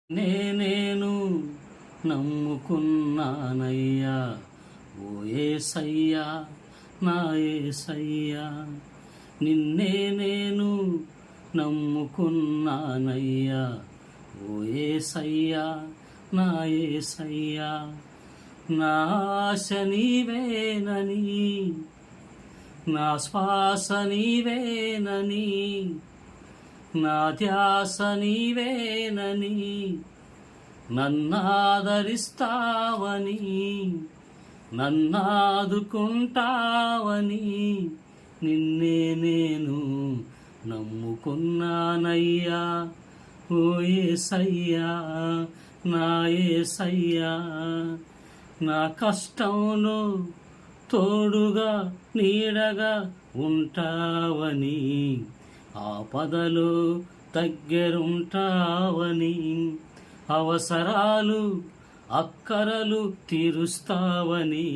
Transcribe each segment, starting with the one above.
నేను నమ్ముకున్నానయ్యా, ఓ యేసయ్యా, నా యేసయ్యా. నిన్నే నేను నమ్ముకున్నానయ్యా, ఓ యేసయ్యా, నా యేసయ్యా. నా ఆశ నీవేనని, నా శ్వాస నీవేనని, నా ధ్యాస నీవేనని, నన్నాదరిస్తావని, నన్నాదుకుంటావని నిన్నే నేను నమ్ముకున్నానయ్యా, ఓ యేసయ్యా, నా యేసయ్యా. నా కష్టంలో తోడుగా నీడగా ఉంటావని, ఆపదలో దగ్గరుంటావని, అవసరాలు అక్కరలు తీరుస్తావని,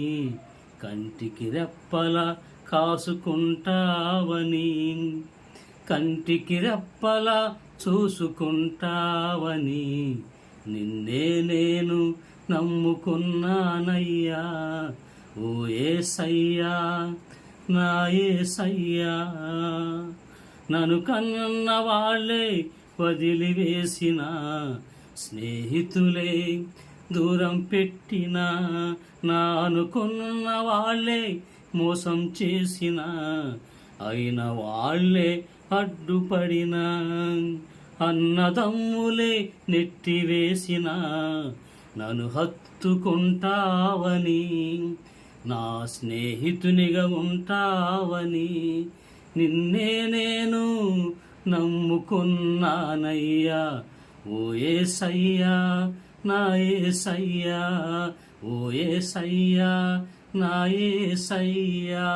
కంటికి రెప్పల కాసుకుంటావని, కంటికి రెప్పల చూసుకుంటావని నిన్నే నేను నమ్ముకున్నానయ్యా, ఓ యేసయ్యా, నా యేసయ్యా. నన్ను కన్న వాళ్ళే వదిలివేసిన, స్నేహితులే దూరం పెట్టిన, నా అనుకున్న వాళ్ళే మోసం చేసిన, అయిన వాళ్ళే అడ్డుపడిన, అన్నదమ్ములే నెట్టివేసిన, నన్ను హత్తుకుంటావని, నా స్నేహితునిగా ఉంటావని నిన్నే నేను నమ్ముకున్నానయ్యా, ఓ యేసయ్యా, నా యేసయ్యా, ఓ యేసయ్యా, నా యేసయ్యా.